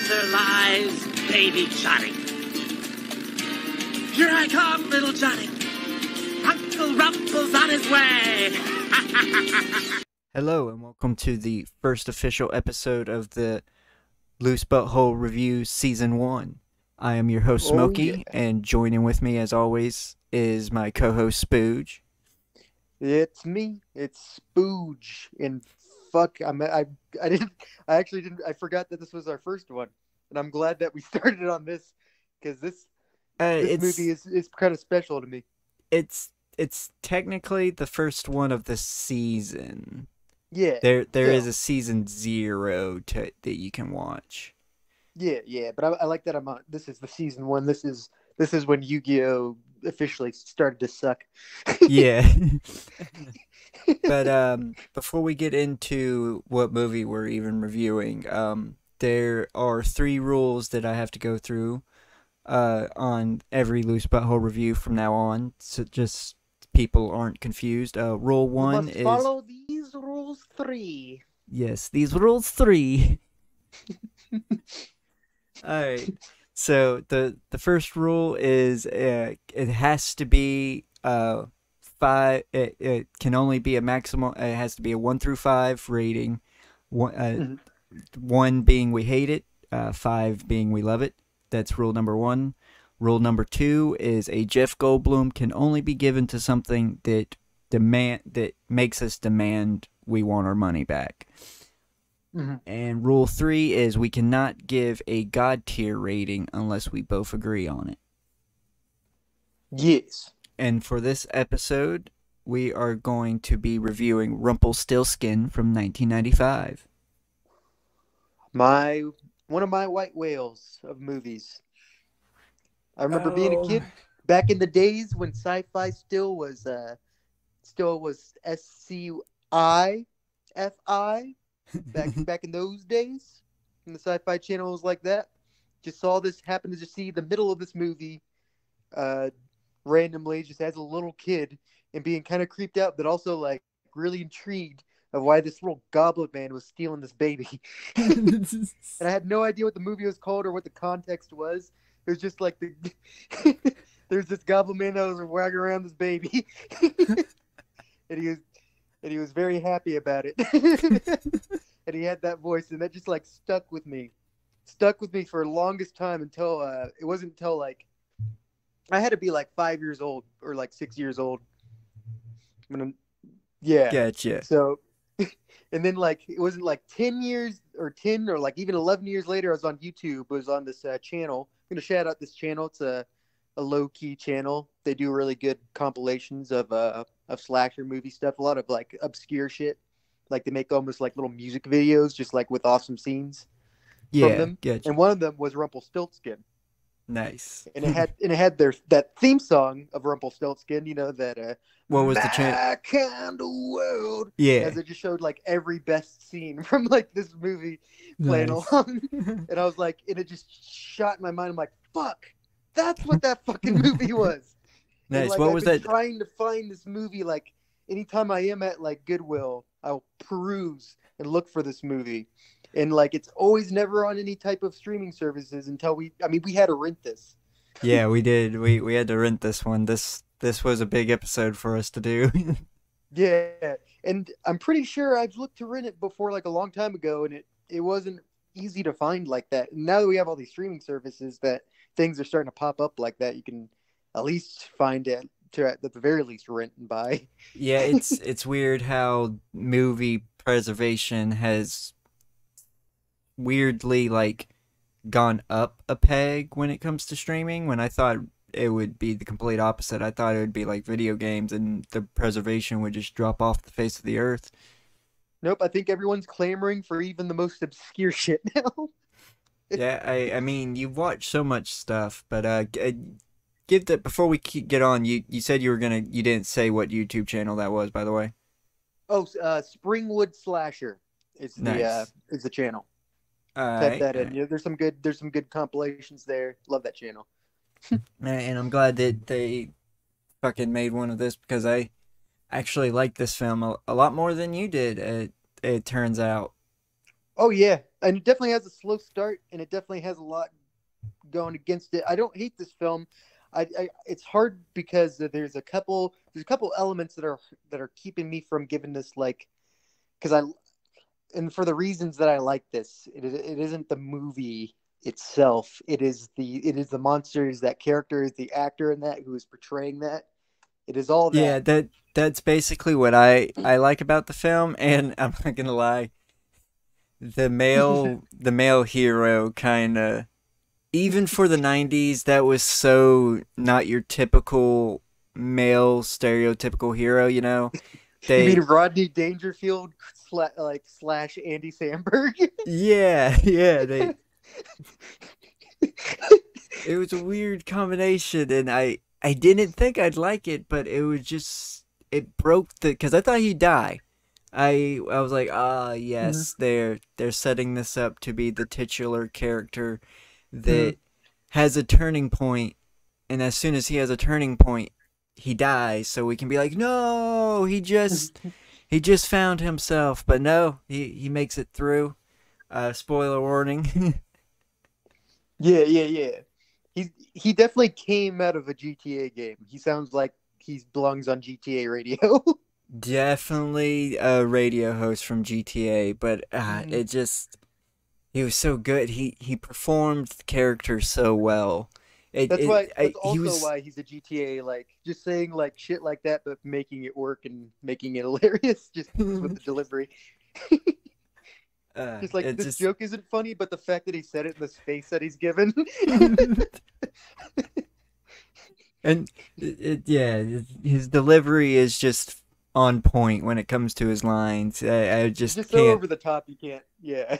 center lies baby Johnny. Here I come, little Johnny. Uncle Rumpel's on his way. Hello, and welcome to the first official episode of the Loose Butthole Review Season 1. I am your host, Smokey, and joining with me, as always, is my co-host, Spooge. It's me. It's Spooge. And fuck, I forgot that this was our first one, and I'm glad that we started on this because this movie is kind of special to me. It's technically the first one of the season. Yeah. There is a season 0 that you can watch. Yeah, but I like that I'm on. This is the season 1. This is when Yu-Gi-Oh officially started to suck. Yeah. But before we get into what movie we're even reviewing, there are 3 rules that I have to go through on every Loose Butthole review from now on, so just people aren't confused. Rule 1 is follow these rules 3. Yes, these rules 3. Alright, so the first rule is it has to be 5. It can only be a maximum. It has to be a 1 through 5 rating. 1 being we hate it, 5 being we love it. That's rule number 1. Rule number 2 is a Jeff Goldblum can only be given to something that makes us demand we want our money back. And rule 3 is we cannot give a God tier rating unless we both agree on it. Yes. And for this episode, we are going to be reviewing Rumpelstiltskin from 1995. One of my white whales of movies. I remember being a kid back in the days when sci-fi still was SCIFI. Back in those days, when the Sci-Fi Channel was like that. Just saw this, happened to just see the middle of this movie, randomly, just as a little kid, and being kind of creeped out, but also like really intrigued of why this little goblin man was stealing this baby. And I had no idea what the movie was called or what the context was. It was just like there's this goblin man that was wagging around this baby, and he was very happy about it. And he had that voice, and that just like stuck with me for the longest time until it wasn't until like I had to be like 5 years old or like 6 years old. Yeah. Gotcha. So, and then like it wasn't like 10 or like even 11 years later, I was on YouTube. It was on this channel. I'm gonna shout out this channel. It's a low key channel. They do really good compilations of slasher movie stuff. A lot of like obscure shit. Like they make almost like little music videos, just like with awesome scenes. Yeah, from them. Gotcha. And one of them was Rumpelstiltskin. Nice. And it had that theme song of Rumpelstiltskin. You know that. What was the chant? My kind of world. Yeah. As it just showed like every best scene from like this movie playing along, and I was like, and it just shot in my mind. I'm like, fuck, that's what that fucking movie was. Nice. And, like, What I've was been that? Trying to find this movie. Like anytime I am at like Goodwill, I'll peruse and look for this movie. And like it's always never on any type of streaming services until we had to rent this. Yeah, we did. We had to rent this one. This was a big episode for us to do. Yeah, and I'm pretty sure I've looked to rent it before, like a long time ago, and it wasn't easy to find like that. And now that we have all these streaming services, that things are starting to pop up like that, you can at least find it to at the very least rent and buy. Yeah, it's weird how movie preservation has weirdly like gone up a peg when it comes to streaming, when I thought it would be the complete opposite. I thought it would be like video games and the preservation would just drop off the face of the earth. Nope, I think everyone's clamoring for even the most obscure shit now. Yeah, I mean, you've watched so much stuff, but give that before we get on. You said you didn't say what YouTube channel that was, by the way. Oh, Springwood Slasher is nice. Is the channel. Type that in. Yeah, there's some good compilations there. Love that channel. And I'm glad that they fucking made one of this, because I actually like this film a lot more than you did. It turns out. Oh yeah, and it definitely has a slow start, and it definitely has a lot going against it. I don't hate this film. It's hard because there's a couple elements that are keeping me from giving this like because I and for the reasons that I like this, it isn't the movie itself. It is the monsters, that character, is the actor in that who is portraying that. It is all Yeah, that. that's basically what I like about the film, and I'm not gonna lie, the male hero kind of, even for the 90s, that was so not your typical male stereotypical hero, you know? You mean They Rodney Dangerfield slash Andy Samberg? yeah, yeah, they it was a weird combination, and I didn't think I'd like it, but it was just it broke the cuz I thought he'd die. I was like, "Ah, Mhm. yes, they're setting this up to be the titular character Mhm. that has a turning point, and as soon as he has a turning point, he dies, so we can be like, "No, he just found himself." But no, he makes it through. Spoiler warning. Yeah, yeah, yeah. He definitely came out of a GTA game. He sounds like he belongs on GTA radio. Definitely a radio host from GTA, but Mhm. it just he was so good. He performed the character so well. That's He also was why he's a GTA, like just saying like shit like that but making it work and making it hilarious just with the delivery. Just like it this just joke isn't funny, but the fact that he said it in the face that he's given. and yeah, his delivery is just on point when it comes to his lines. I It's just just so can't. over the top you can't. Yeah.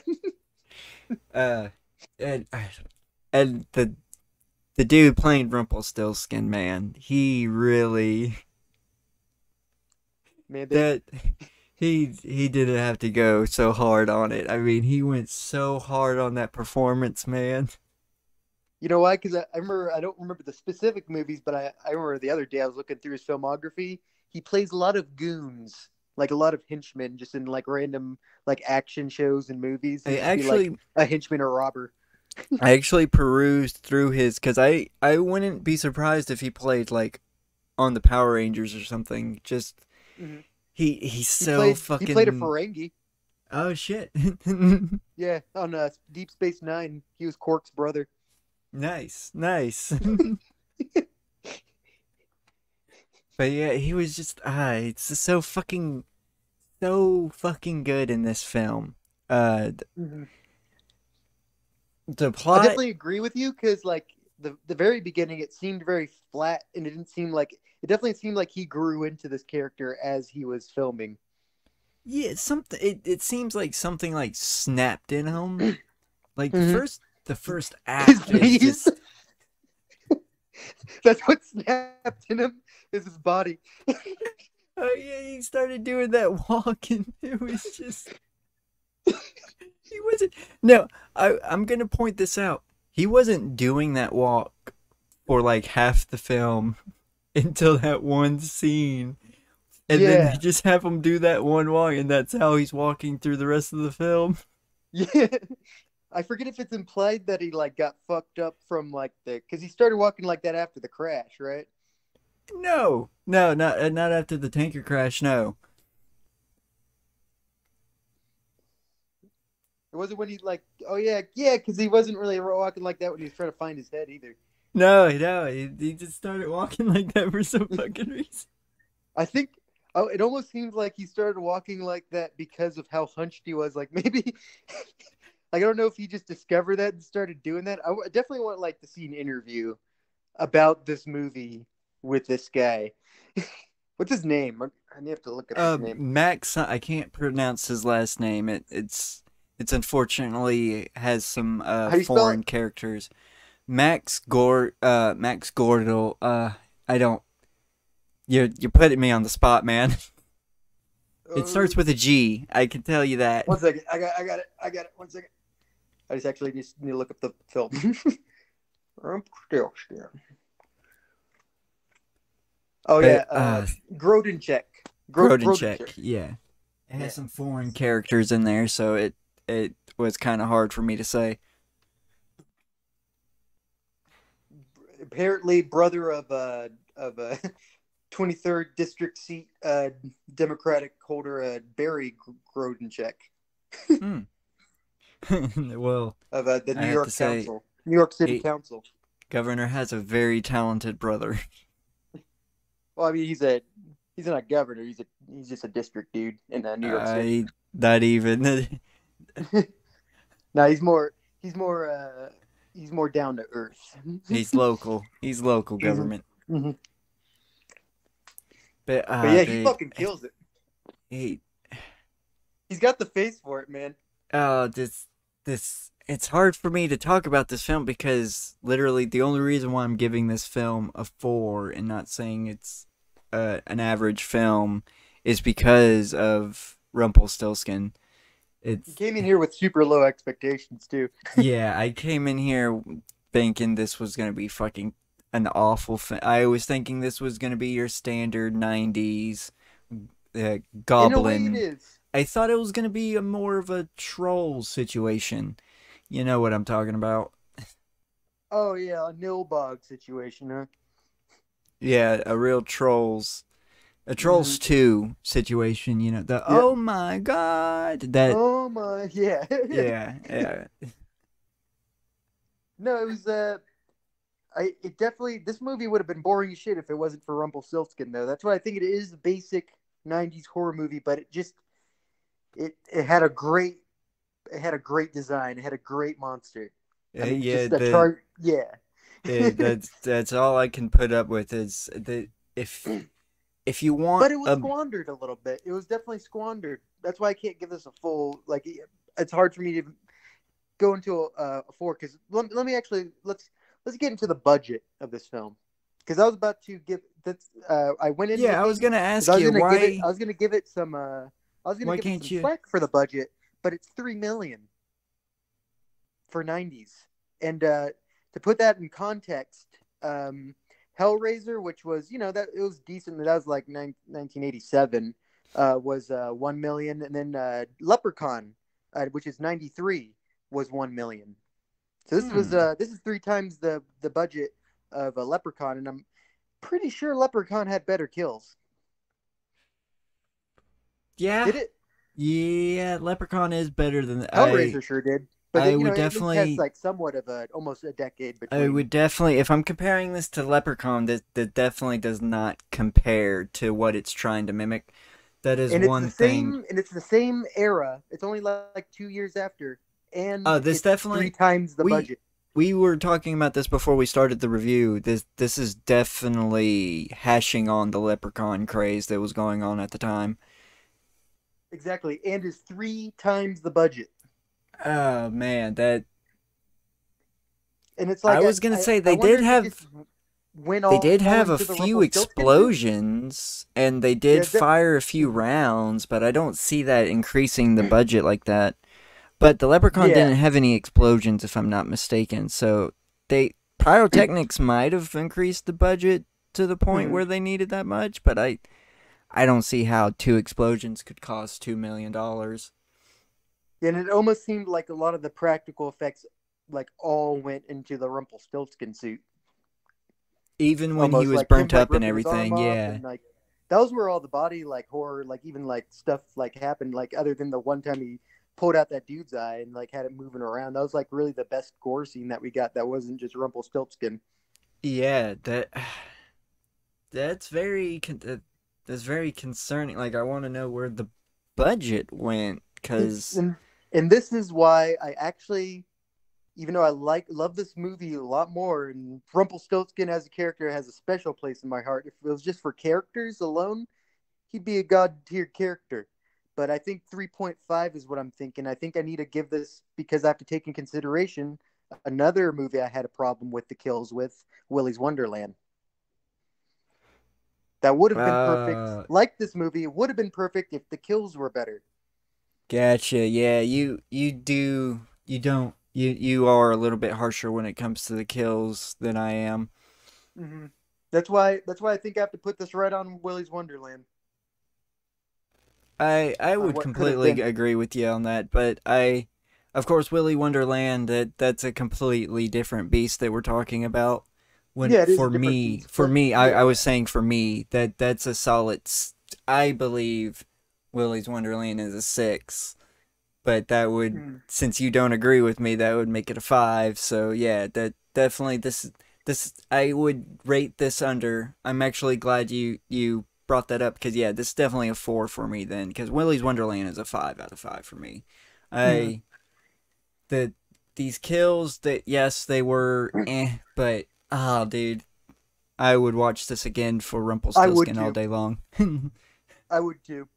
Uh, and and the dude playing Rumpelstiltskin, man, he really Man, they that he didn't have to go so hard on it. I mean, he went so hard on that performance, man. You know why? Because I remember, I don't remember the specific movies, but I remember the other day I was looking through his filmography. He plays a lot of goons, like a lot of henchmen, just in like random like action shows and movies. I He'll just be like actually a henchman or a robber. I actually perused through his because I wouldn't be surprised if he played like on the Power Rangers or something. Just Hmm. he's He so played a fucking Ferengi. oh shit. Yeah, on Deep Space Nine, he was Quark's brother. Nice, nice. But yeah, he was just it's just so fucking good in this film. Uh, Hmm. the I plot, definitely agree with you because like the very beginning, it seemed very flat, and it didn't seem like it definitely seemed like he grew into this character as he was filming. yeah, something. It seems like something like snapped in him. Like the Hmm. first His act is knees. just That's what snapped in him is his body. oh yeah, he started doing that walk, and it was just he wasn't. No, I'm gonna point this out. He wasn't doing that walk for like half the film until that one scene. And then they Yeah, just have him do that one walk, and that's how he's walking through the rest of the film. yeah. I forget if it's implied that he like got fucked up from like the because he started walking like that after the crash, right? No, no, not after the tanker crash. No, It wasn't when he like oh yeah yeah because he wasn't really walking like that when he was trying to find his head either. no. He just started walking like that for some fucking reason. I think oh it almost seems like he started walking like that because of how hunched he was. Like maybe like I don't know if he just discovered that and started doing that. Definitely want like to see an interview about this movie with this guy. What's his name? I have to look up his name. Max, I can't pronounce his last name. It's unfortunately has some How do you spell it? foreign characters. Max Gordel. I don't. You're putting me on the spot, man. It Uh, starts with a G. I can tell you that. 1 second. I got it. 1 second. I just actually just need to look up the film. Rumpelstiltskin. Oh yeah, But Grodencheck. Grodencheck, Grodencheck. yeah. It Yeah. has some foreign characters in there, so it was kind of hard for me to say. Apparently, brother of a 23rd district seat Democratic holder Barry Grodencheck Hmm. Well, of the I New have to York say, Council, New York City he, Council. Governor has a very talented brother. Well, I mean, he's not governor. He's just a district dude in New York City. Not even. No, he's more down to earth. He's local. He's local government. Mm-hmm. But But yeah, he fucking kills it. he He's got the face for it, man. this it's hard for me to talk about this film because literally the only reason why I'm giving this film a 4 and not saying it's an average film is because of Rumpelstiltskin. You came in here with super low expectations too. Yeah, I came in here thinking this was gonna be fucking an awful film. I was thinking this was gonna be your standard '90s goblin. In a way, it is. I thought it was gonna be a more of a troll situation. You know what I'm talking about? Oh yeah, a Nilbog situation, huh? Yeah, a Trolls 2 situation. You know oh my god, that. Oh my, yeah. Yeah. No, it was it definitely, this movie would have been boring as shit if it wasn't for Rumpelstiltskin though. That's why I think it is a basic 90s horror movie, but it had a great design. It had a great monster. I mean, that's all I can put up with is that if you want, but it was squandered a little bit. It was definitely squandered. That's why I can't give this a full, like, it's hard for me to go into a 4 because let's get into the budget of this film, because I was about to give that's I went in. Yeah, I was gonna ask you why. I was gonna give it some slack for the budget, but it's $3 million for 90s, and to put that in context, Hellraiser, which was, that it was decent, that was like 1987, was 1 million, and then Leprechaun, which is 93, was 1 million. So this is 3 times the budget of a Leprechaun, and I'm pretty sure Leprechaun had better kills. Yeah. Did it? Yeah, Leprechaun is better than Hellraiser sure did. But I would definitely, it has like somewhat of almost a decade between. I would definitely, if I'm comparing this to Leprechaun, that definitely does not compare to what it's trying to mimic. That is one thing. And it's the same era. It's only like 2 years after. And this it's definitely 3 times the budget. We were talking about this before we started the review. This is definitely hashing on the Leprechaun craze that was going on at the time. Exactly, and is 3 times the budget. Oh man, and it's like I was gonna say they did have a few explosions and they did fire a few rounds, but I don't see that increasing the budget like that. But the Leprechaun didn't have any explosions, if I'm not mistaken. So pyrotechnics might have increased the budget to the point where they needed that much, but I don't see how 2 explosions could cost $2 million. And it almost seemed like a lot of the practical effects, like, all went into the Rumpelstiltskin suit. Even when he was burnt up and everything, yeah. And, like, that was where all the body, like, horror, like, even, like, stuff, like, happened, like, other than the one time he pulled out that dude's eye and, like, had it moving around. That was, like, really the best gore scene that we got that wasn't just Rumpelstiltskin. Yeah, that's very concerning. Like, I want to know where the budget went, because... And this is why I actually, even though I love this movie a lot more, and Rumpelstiltskin as a character has a special place in my heart. If it was just for characters alone, he'd be a god-tier character. But I think 3.5 is what I'm thinking. I think I need to give this, because I have to take in consideration another movie I had a problem with the kills with, Willy's Wonderland. That would have been perfect. Like this movie, it would have been perfect if the kills were better. Gotcha. Yeah, you are a little bit harsher when it comes to the kills than I am. Mm-hmm. That's why I think I have to put this right on Willy's Wonderland. I would completely agree with you on that, but I Of course, Willy Wonderland, that's a completely different beast that we're talking about. When Yeah, it is a different beast, for but me, I yeah. was saying for me that's a solid. I believe Willy's Wonderland is a 6, but that would, Mm. since you don't agree with me, that would make it a 5. So yeah, that definitely this I would rate this under. I'm actually glad you brought that up because yeah, this is definitely a 4 for me then because Willy's Wonderland is a 5 out of 5 for me. Mm. I the these kills that yes they were but dude, I would watch this again for I would Rumpelstiltskin all too. day long. I would too.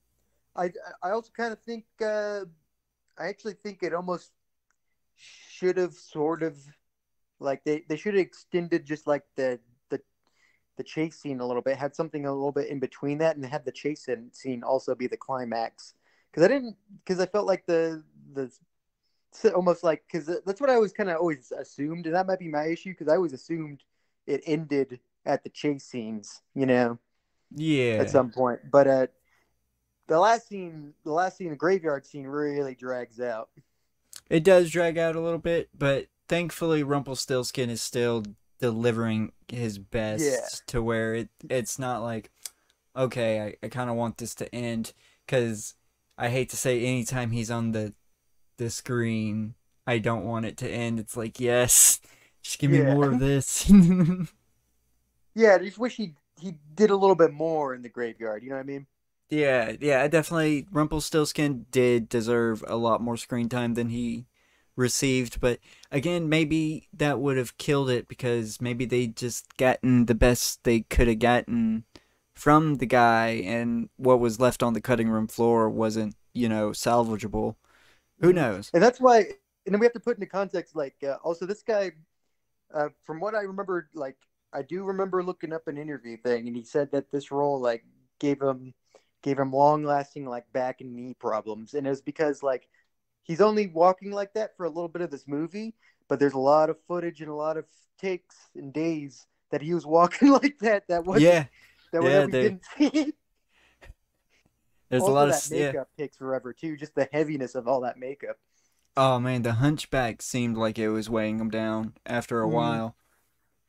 I I also kind of think I actually think it almost should have sort of like they should have extended just like the the chase scene a little bit, had something a little bit in between that, and had the chase scene also be the climax. Because I didn't, because I felt like the almost like because that's what I was kind of always assumed, and that might be my issue because I always assumed it ended at the chase scenes, at Yeah, some point. But the last scene, the graveyard scene, really drags out. it does drag out a little bit, but thankfully Rumpelstiltskin is still delivering his Yeah, best to where it's not like okay, I kind of want this to end because I hate to say anytime he's on the screen, I don't want it to end. It's like yes, just give me yeah, more of this. yeah. I just wish he did a little bit more in the graveyard. You know what I mean? Yeah, yeah, I definitely Rumpelstiltskin did deserve a lot more screen time than he received, but again, maybe that would have killed it because maybe they just gotten the best they could have gotten from the guy and what was left on the cutting room floor wasn't, salvageable. Who Hmm. knows? And that's why. And then we have to put into context, like, also this guy, from what I remember, like, I do remember looking up an interview thing, and he said that this role, like, gave him gave him long lasting, like, back and knee problems, and it was because, like, he's only walking like that for a little bit of this movie, but there's a lot of footage and a lot of takes and days that he was walking like that. Yeah. That Yeah, we didn't see. there's a Also, lot of that yeah. makeup takes forever too. Just the heaviness of all that makeup. Oh man, the hunchback seemed like it was weighing him down after a Mm. while.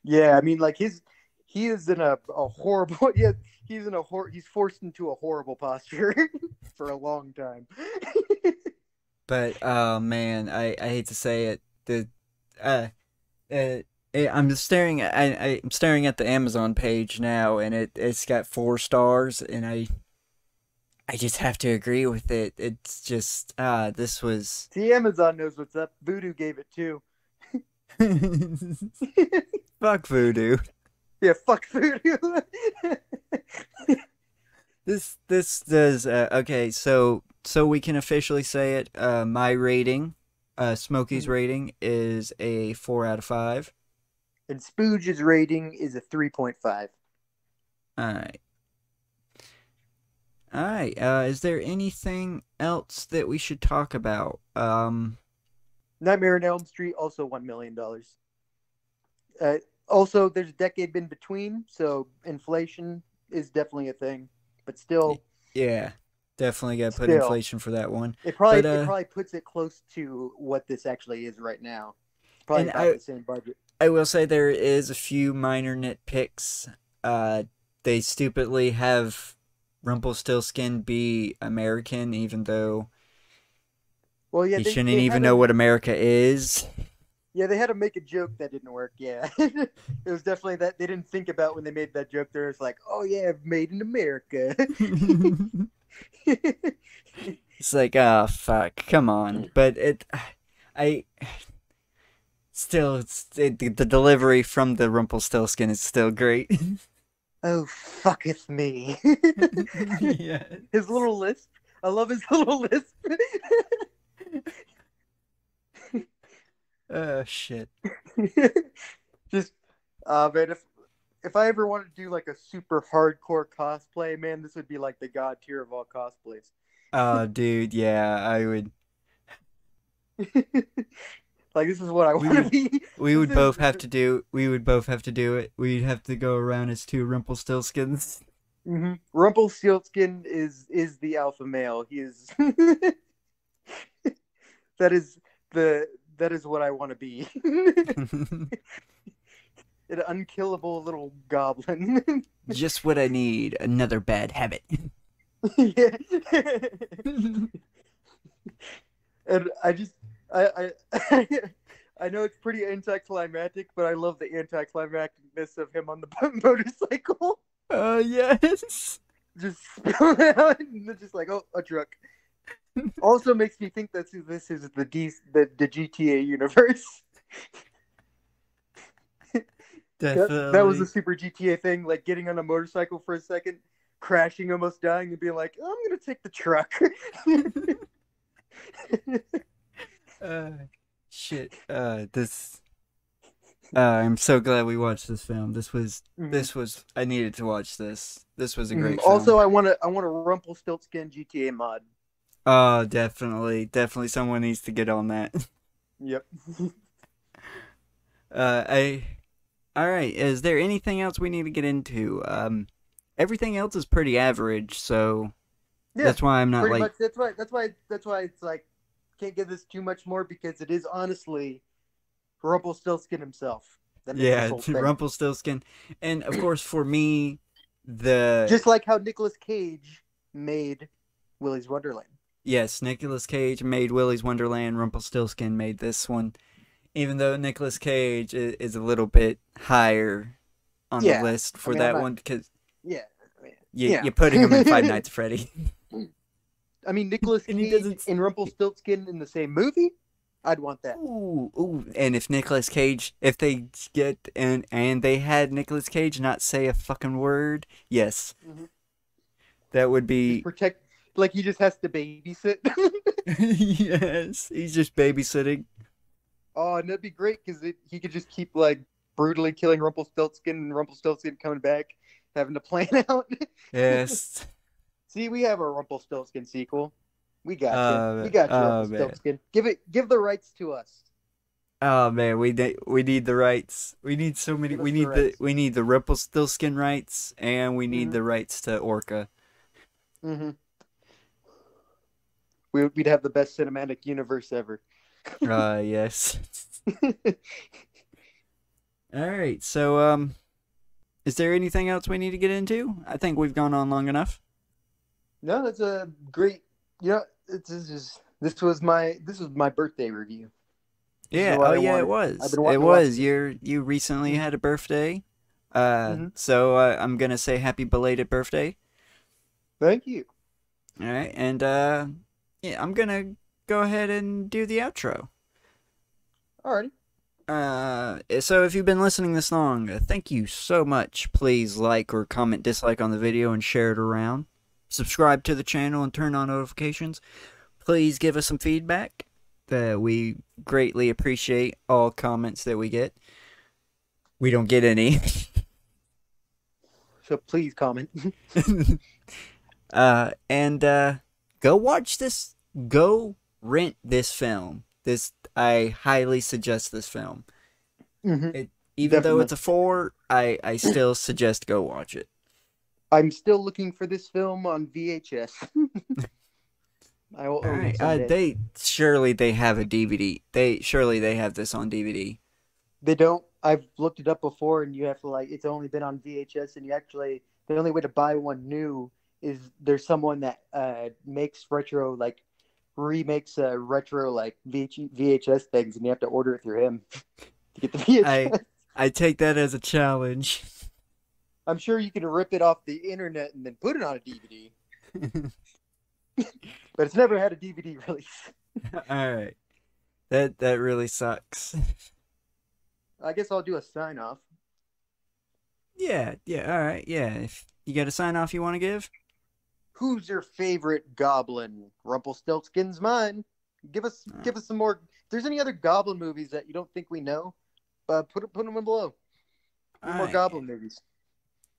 Yeah, I mean, like he is in a horrible. Yeah, he's forced into a horrible posture for a long time. But oh man, I hate to say it. Uh, uh I'm staring at the Amazon page now, and it's got 4 stars, and I just have to agree with it. It's just this was See, Amazon knows what's up. Voodoo gave it too. fuck voodoo. Yeah, fuck Voodoo. This does okay. So we can officially say it. My rating, Smokey's rating is a 4 out of 5. And Spooge's rating is a 3.5. All right. All right. Is there anything else that we should talk about? Nightmare on Elm Street also $1 million. Also, there's a decade in between, so inflation is definitely a thing. But Yeah, definitely got to put still, inflation for that one. it But probably puts it close to what this actually is right now. It's probably and about the same budget. I will say there is a few minor nitpicks. They stupidly have Rumpelstiltskin be American, even though Well, yeah, he shouldn't they even had know to what America is. yeah they had to make a joke that didn't work. Yeah, it was definitely that they didn't think about when they made that joke. There was like, oh yeah, made in America. It's like, oh fuck, come on. But I still, the delivery from the Rumpelstiltskin is still great. Oh fucketh me. Yeah. His little lisp. I love his little lisp. Oh shit. Just man, if I ever wanted to do like a super hardcore cosplay, man, this would be like the god tier of all cosplays. Oh dude, yeah, I would. Like this is what I We want to would. be. We This would both is have to do. We would both have to do it. We'd have to go around as 2 Rumpelstiltskins. Rumpelstiltskin is the alpha male. He is that is that is what I want to be. An unkillable little goblin. Just what I need. Another bad habit. Yeah. And I I know it's pretty anticlimactic, but I love the anticlimacticness of him on the motorcycle. Yes. Just spilling out and just like, oh, a truck. Also makes me think that this is the GTA universe. Definitely. That was a super GTA thing, like getting on a motorcycle for a second, crashing, almost dying, and being like, oh, I'm gonna take the truck. Shit. I'm so glad we watched this film. This was I needed to watch this. This was a great film. Also, I want a Rumpelstiltskin GTA mod. Oh, definitely someone needs to get on that. Yep. All right, is there anything else we need to get into? Everything else is pretty average, so yeah, that's why I'm not pretty like much. That's why it's like can't give this too much more because it is honestly Rumpelstiltskin himself. Yeah, Rumpelstiltskin, and of course for me, just like how Nicolas Cage made Willy's Wonderland. Yes, Nicolas Cage made Willy's Wonderland. Rumpelstiltskin made this one, even though Nicolas Cage is a little bit higher on the list for that one because you're putting him in Five Nights at Freddy. I mean, Nicolas Cage and Rumpelstiltskin in the same movie. I'd want that. Ooh, and if Nicolas Cage, if they get and they had Nicolas Cage not say a fucking word, yes, that would be protect. Like he just has to babysit. Yes, he's just babysitting. Oh, and that'd be great because he could just keep like brutally killing Rumpelstiltskin and Rumpelstiltskin coming back, having to plan out. Yes. See, we have a Rumpelstiltskin sequel. We got you. We got you, Rumpelstiltskin. Man. Give the rights to us. Oh man, we need the rights. We need so many. We need the Rumpelstiltskin rights, and we need the rights to Orca. We'd have the best cinematic universe ever. Yes. All right. So, is there anything else we need to get into? I think we've gone on long enough. No, that's a great. Yeah, this was my birthday review. Yeah. Oh, yeah. It was. It was. You recently had a birthday. So I'm gonna say happy belated birthday. Thank you. All right, and yeah, I'm gonna go ahead and do the outro. Alrighty. So if you've been listening this long, thank you so much. Please like or comment dislike on the video and share it around. Subscribe to the channel and turn on notifications. Please give us some feedback. We greatly appreciate all comments that we get. We don't get any. So please comment. And go watch this. Go rent this film. I highly suggest this film. Even though it's a 4, I still suggest go watch it. I'm still looking for this film on VHS. I will own it someday. They have a DVD. They have this on DVD. They don't. I've looked it up before, and you have to it's only been on VHS, and the only way to buy one new is there's someone that makes remakes retro VHS things, and you have to order it through him to get the VHS. I take that as a challenge. I'm sure you can rip it off the internet and then put it on a DVD. But it's never had a DVD release. All right. That really sucks. I guess I'll do a sign off. Yeah, all right. Yeah, if you got a sign off you want to give? Who's your favorite goblin? Rumpelstiltskin's mine. Give us some more. If there's any other goblin movies that you don't think we know, put them in below. More goblin movies.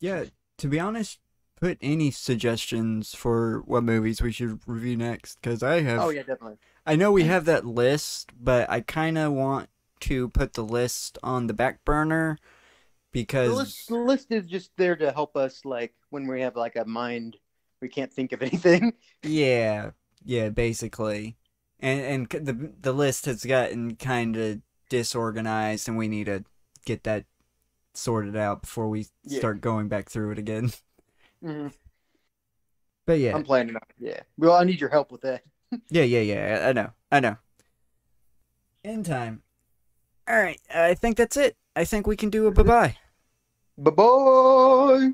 Yeah, to be honest, put any suggestions for what movies we should review next, because I have. Oh yeah, definitely. I know we have that list, but I kind of want to put the list on the back burner because the list is just there to help us, when we have a mind we can't think of anything. Yeah, basically. the list has gotten kind of disorganized, and we need to get that sorted out before we start going back through it again. Mm-hmm. But yeah, I'm planning on it. Yeah. Well, I need your help with that. yeah. I know. In time. All right, I think that's it. I think we can do a bye-bye. Bye-bye.